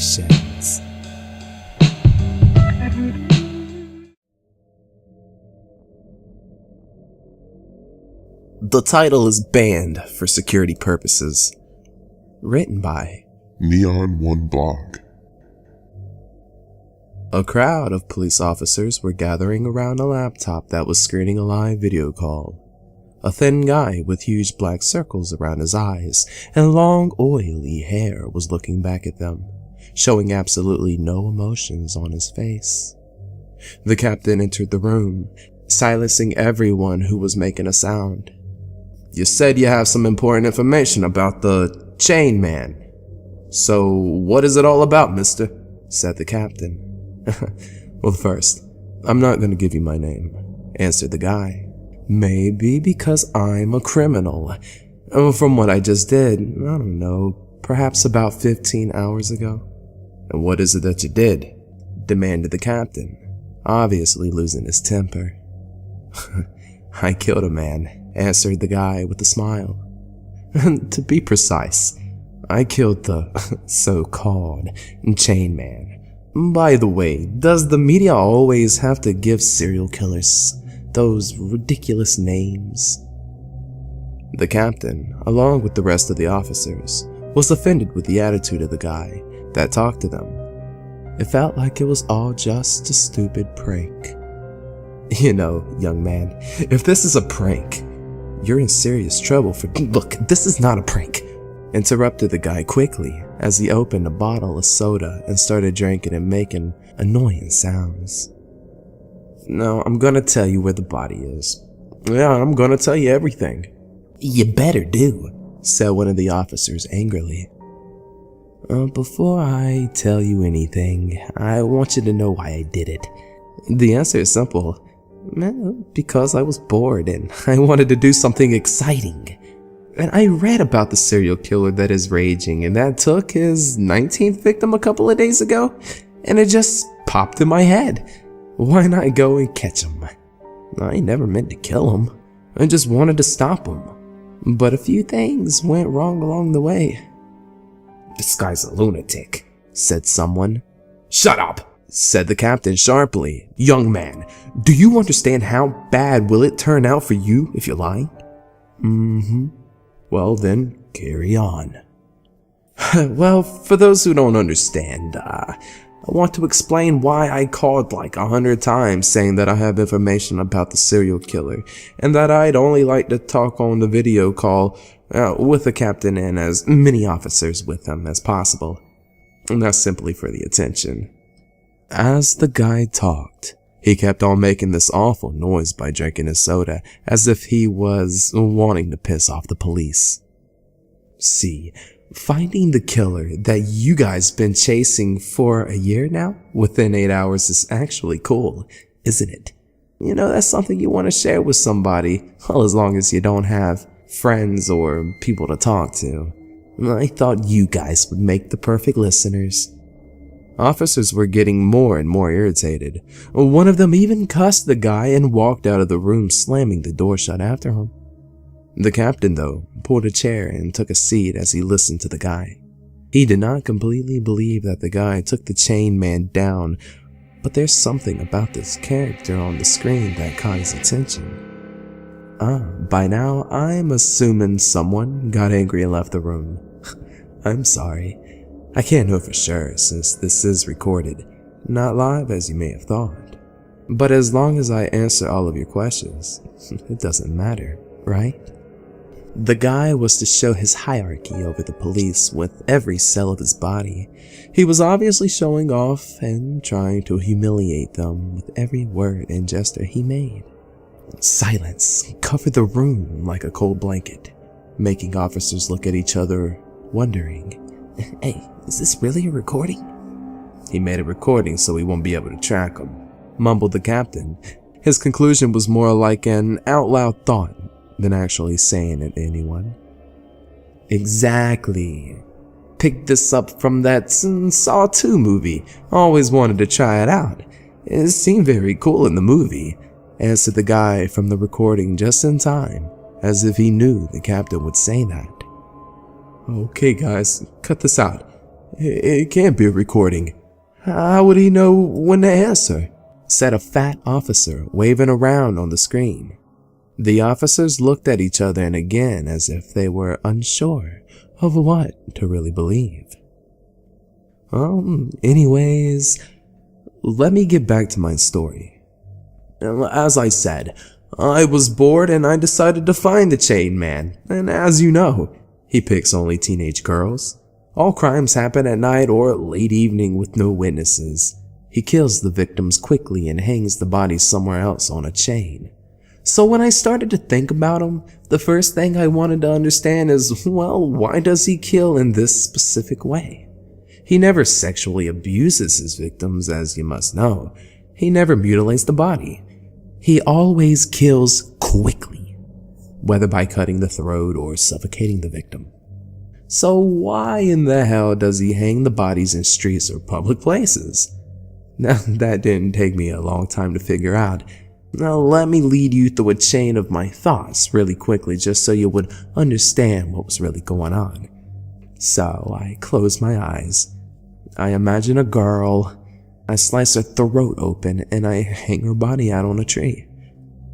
Confessions. The title is banned for security purposes. Written by Neon One Blog. A crowd of police officers were gathering around a laptop that was screening a live video call. A thin guy with huge black circles around his eyes and long oily hair was looking back at them, showing absolutely no emotions on his face. The captain entered the room, silencing everyone who was making a sound. "You said you have some important information about the chain man. So what is it all about, mister?" said the captain. "Well, first, I'm not going to give you my name," answered the guy. "Maybe because I'm a criminal. From what I just did, I don't know, perhaps about 15 hours ago." "And what is it that you did?" demanded the captain, obviously losing his temper. "I killed a man," answered the guy with a smile. "To be precise, I killed the so-called chain man. By the way, does the media always have to give serial killers those ridiculous names?" The captain, along with the rest of the officers, was offended with the attitude of the guy that talked to them. It felt like it was all just a stupid prank. "You know, young man, if this is a prank, you're in serious trouble for— Look, this is not a prank," interrupted the guy quickly as he opened a bottle of soda and started drinking and making annoying sounds. "No, I'm gonna tell you where the body is. Yeah, I'm gonna tell you everything." "You better do," said one of the officers angrily. Before I tell you anything, I want you to know why I did it. The answer is simple. Because I was bored and I wanted to do something exciting. And I read about the serial killer that is raging and that took his 19th victim a couple of days ago, and it just popped in my head. Why not go and catch him? I never meant to kill him. I just wanted to stop him. But a few things went wrong along the way. "This guy's a lunatic," said someone. "Shut up," said the captain sharply. "Young man, do you understand how bad will it turn out for you if you're lying?" "Mm-hmm. Well then, carry on." "Well, for those who don't understand, I want to explain why I called like 100 times saying that I have information about the serial killer and that I'd only like to talk on the video call with the captain and as many officers with him as possible. And that's simply for the attention." As the guy talked, he kept on making this awful noise by drinking his soda as if he was wanting to piss off the police. "See, finding the killer that you guys been chasing for a year now within 8 hours is actually cool, isn't it? You know, that's something you want to share with somebody, well, as long as you don't have friends or people to talk to. I thought you guys would make the perfect listeners." Officers were getting more and more irritated. One of them even cussed the guy and walked out of the room, slamming the door shut after him. The captain, though, pulled a chair and took a seat as he listened to the guy. He did not completely believe that the guy took the chain man down, but there's something about this character on the screen that caught his attention. By now, I'm assuming someone got angry and left the room. I'm sorry. I can't know for sure since this is recorded, not live as you may have thought. But as long as I answer all of your questions, it doesn't matter, right? The guy was to show his hierarchy over the police with every cell of his body. He was obviously showing off and trying to humiliate them with every word and gesture he made. Silence covered the room like a cold blanket, making officers look at each other, wondering, "Hey, is this really a recording?" "He made a recording so we won't be able to track him," mumbled the captain. His conclusion was more like an out-loud thought than actually saying it to anyone. "Exactly. Picked this up from that Saw 2 movie. Always wanted to try it out. It seemed very cool in the movie," answered the guy from the recording just in time, as if he knew the captain would say that. "Okay guys, cut this out. It can't be a recording. How would he know when to answer?" said a fat officer waving around on the screen. The officers looked at each other and again as if they were unsure of what to really believe. Anyways, let me get back to my story. As I said, I was bored and I decided to find the Chain Man, and as you know, he picks only teenage girls. All crimes happen at night or late evening with no witnesses. He kills the victims quickly and hangs the bodies somewhere else on a chain. So when I started to think about him, the first thing I wanted to understand is, well, why does he kill in this specific way? He never sexually abuses his victims, as you must know. He never mutilates the body. He always kills quickly, whether by cutting the throat or suffocating the victim. So why in the hell does he hang the bodies in streets or public places? Now, that didn't take me a long time to figure out. Now let me lead you through a chain of my thoughts really quickly just so you would understand what was really going on. So I close my eyes. I imagine a girl. I slice her throat open and I hang her body out on a tree.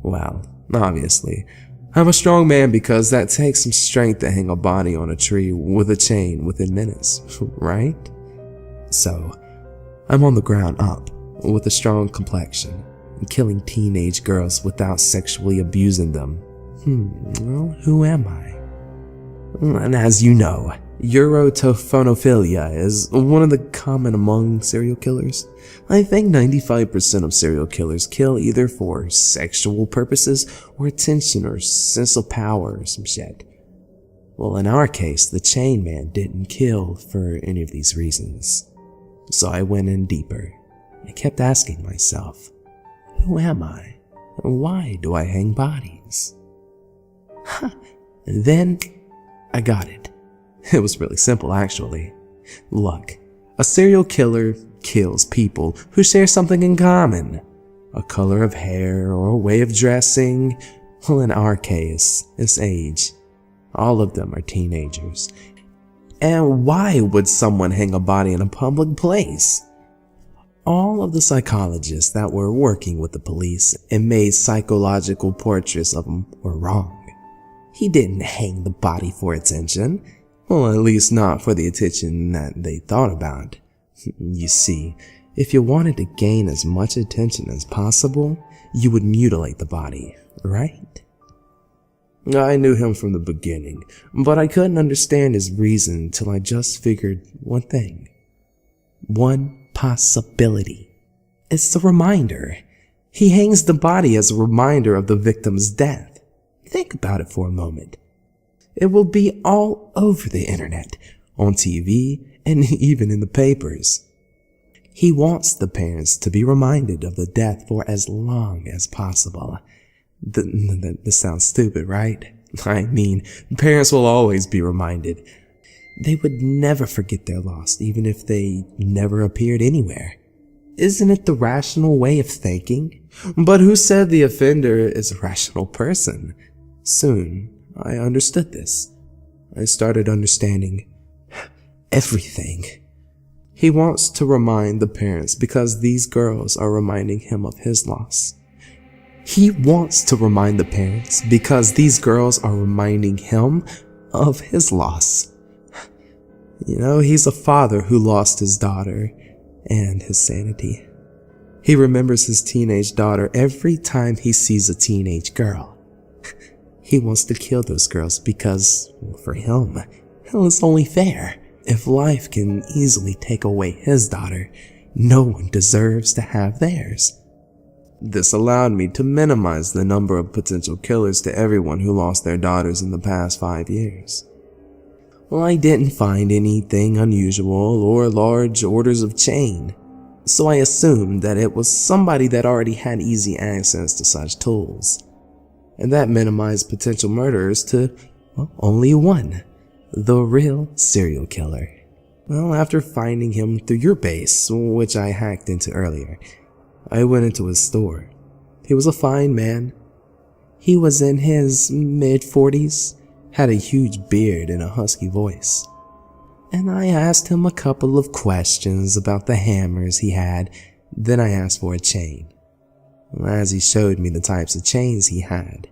Well, obviously, I'm a strong man because that takes some strength to hang a body on a tree with a chain within minutes, right? So, I'm on the ground up with a strong complexion, killing teenage girls without sexually abusing them. Well, who am I? And as you know, urotophonophilia is one of the common among serial killers. I think 95% of serial killers kill either for sexual purposes or attention or sense of power or some shit. Well, in our case, the Chain Man didn't kill for any of these reasons. So I went in deeper. I kept asking myself, who am I? And why do I hang bodies? And then I got it. It was really simple, actually. Look, a serial killer kills people who share something in common. A color of hair or a way of dressing. Well, in our case, it's age. All of them are teenagers. And why would someone hang a body in a public place? All of the psychologists that were working with the police and made psychological portraits of him were wrong. He didn't hang the body for attention. Well, at least not for the attention that they thought about. You see, if you wanted to gain as much attention as possible, you would mutilate the body, right? I knew him from the beginning, but I couldn't understand his reason till I just figured one thing. One possibility. It's a reminder. He hangs the body as a reminder of the victim's death. Think about it for a moment. It will be all over the internet, on TV, and even in the papers. He wants the parents to be reminded of the death for as long as possible. This sounds stupid, right? I mean, parents will always be reminded. They would never forget their loss, even if they never appeared anywhere. Isn't it the rational way of thinking? But who said the offender is a rational person? Soon, I understood this. I started understanding everything. He wants to remind the parents because these girls are reminding him of his loss. He wants to remind the parents because these girls are reminding him of his loss. You know, he's a father who lost his daughter and his sanity. He remembers his teenage daughter every time he sees a teenage girl. He wants to kill those girls because, for him, hell, it's only fair. If life can easily take away his daughter, no one deserves to have theirs. This allowed me to minimize the number of potential killers to everyone who lost their daughters in the past 5 years. Well, I didn't find anything unusual or large orders of chain, so I assumed that it was somebody that already had easy access to such tools. And that minimized potential murderers to, well, only one, the real serial killer. Well, after finding him through your base, which I hacked into earlier, I went into his store. He was a fine man. He was in his mid-40s, had a huge beard and a husky voice. and I asked him a couple of questions about the hammers he had. Then I asked for a chain. As he showed me the types of chains he had,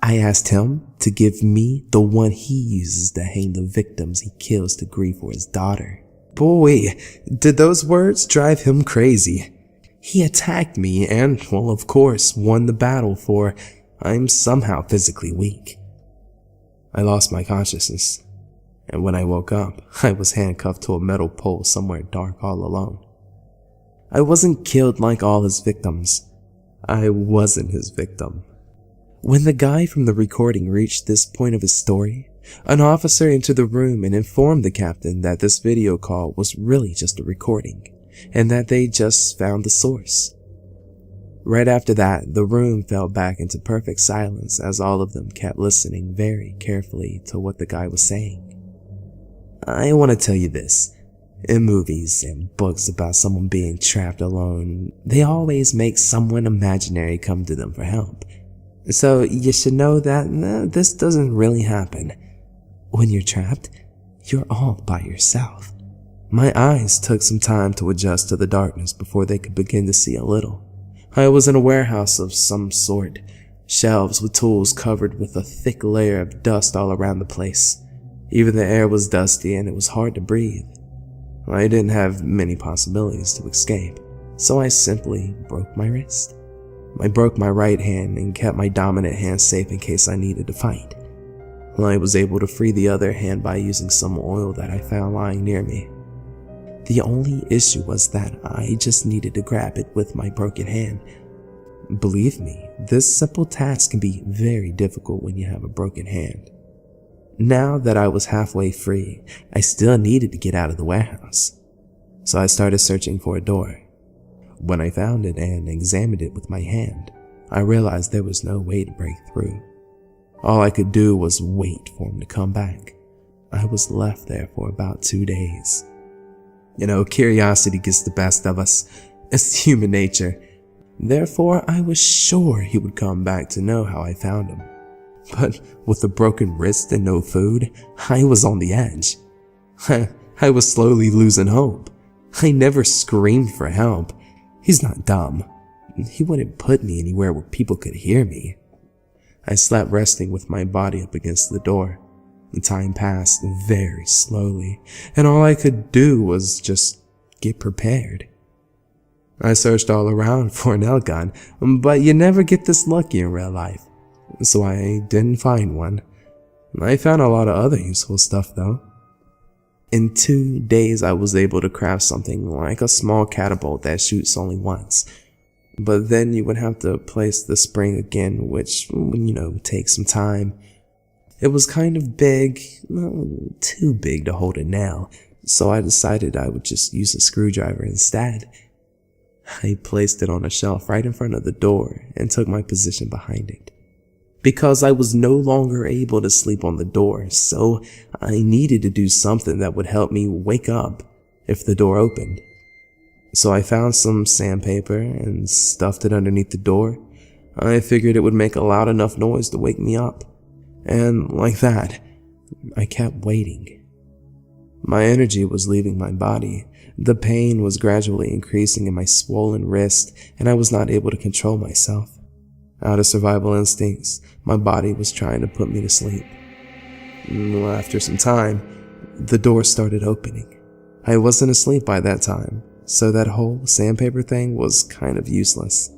I asked him to give me the one he uses to hang the victims he kills to grieve for his daughter. Boy, did those words drive him crazy. He attacked me and, well, of course, won the battle, for I'm somehow physically weak. I lost my consciousness, and when I woke up, I was handcuffed to a metal pole somewhere dark all alone. I wasn't killed like all his victims. I wasn't his victim. When the guy from the recording reached this point of his story, an officer entered the room and informed the captain that this video call was really just a recording, and that they just found the source. Right after that, the room fell back into perfect silence as all of them kept listening very carefully to what the guy was saying. I want to tell you this. In movies and books about someone being trapped alone, they always make someone imaginary come to them for help. So you should know that this doesn't really happen. When you're trapped, you're all by yourself. My eyes took some time to adjust to the darkness before they could begin to see a little. I was in a warehouse of some sort, shelves with tools covered with a thick layer of dust all around the place. Even the air was dusty and it was hard to breathe. I didn't have many possibilities to escape, so I simply broke my wrist. I broke my right hand and kept my dominant hand safe in case I needed to fight. I was able to free the other hand by using some oil that I found lying near me. The only issue was that I just needed to grab it with my broken hand. Believe me, this simple task can be very difficult when you have a broken hand. Now that I was halfway free, I still needed to get out of the warehouse. So I started searching for a door. When I found it and examined it with my hand, I realized there was no way to break through. All I could do was wait for him to come back. I was left there for about 2 days. Curiosity gets the best of us. It's human nature. Therefore, I was sure he would come back to know how I found him. But with a broken wrist and no food, I was on the edge. I was slowly losing hope. I never screamed for help. He's not dumb. He wouldn't put me anywhere where people could hear me. I slept resting with my body up against the door. The time passed very slowly, and all I could do was just get prepared. I searched all around for an nail gun, but you never get this lucky in real life, so I didn't find one. I found a lot of other useful stuff though. In 2 days I was able to craft something like a small catapult that shoots only once, but then you would have to place the spring again, which, takes some time. It was kind of big, too big to hold a nail, so I decided I would just use a screwdriver instead. I placed it on a shelf right in front of the door and took my position behind it. Because I was no longer able to sleep on the door, so I needed to do something that would help me wake up if the door opened. So I found some sandpaper and stuffed it underneath the door. I figured it would make a loud enough noise to wake me up. And like that, I kept waiting. My energy was leaving my body. The pain was gradually increasing in my swollen wrist, and I was not able to control myself. Out of survival instincts, my body was trying to put me to sleep. After some time, the door started opening. I wasn't asleep by that time, so that whole sandpaper thing was kind of useless.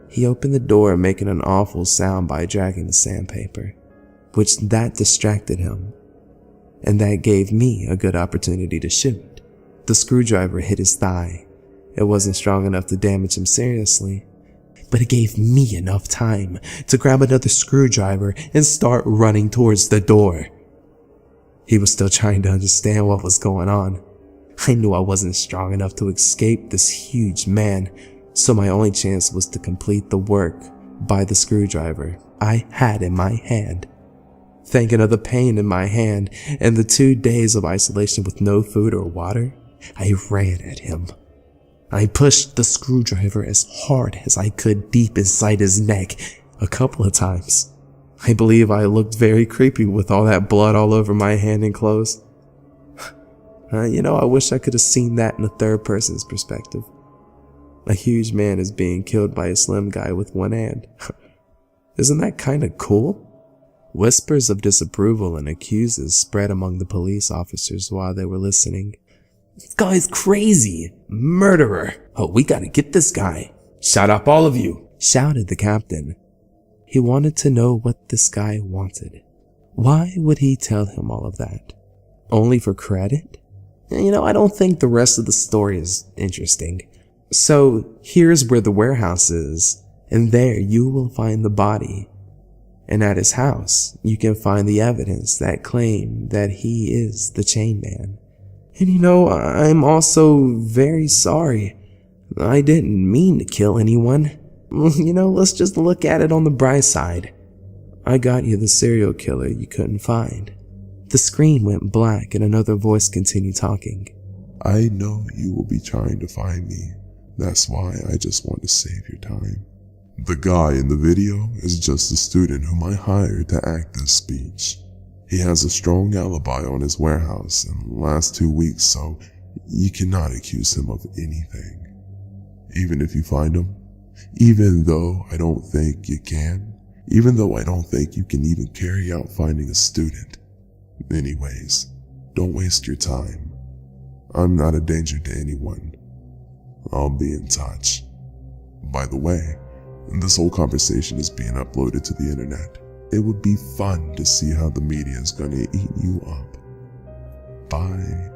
He opened the door, making an awful sound by dragging the sandpaper, which that distracted him, and that gave me a good opportunity to shoot. The screwdriver hit his thigh. It wasn't strong enough to damage him seriously, but it gave me enough time to grab another screwdriver and start running towards the door. He was still trying to understand what was going on. I knew I wasn't strong enough to escape this huge man, so my only chance was to complete the work by the screwdriver I had in my hand. Thinking of the pain in my hand and the 2 days of isolation with no food or water, I ran at him. I pushed the screwdriver as hard as I could deep inside his neck a couple of times. I believe I looked very creepy with all that blood all over my hand and clothes. I wish I could have seen that in a third person's perspective. A huge man is being killed by a slim guy with one hand. Isn't that kinda cool? Whispers of disapproval and accuses spread among the police officers while they were listening. This guy's crazy! Murderer! Oh, we gotta get this guy! Shut up, all of you! Shouted the captain. He wanted to know what this guy wanted. Why would he tell him all of that? Only for credit? I don't think the rest of the story is interesting. So here's where the warehouse is, and there you will find the body. And at his house, you can find the evidence that claim that he is the Chain Man. And I'm also very sorry. I didn't mean to kill anyone. Let's just look at it on the bright side. I got you the serial killer you couldn't find. The screen went black and another voice continued talking. I know you will be trying to find me. That's why I just want to save your time. The guy in the video is just a student whom I hired to act this speech. He has a strong alibi on his warehouse in the last 2 weeks, so you cannot accuse him of anything. Even if you find him, even though I don't think you can, even though I don't think you can even carry out finding a student. Anyways, don't waste your time. I'm not a danger to anyone. I'll be in touch. By the way, this whole conversation is being uploaded to the internet. It would be fun to see how the media is gonna eat you up. Bye.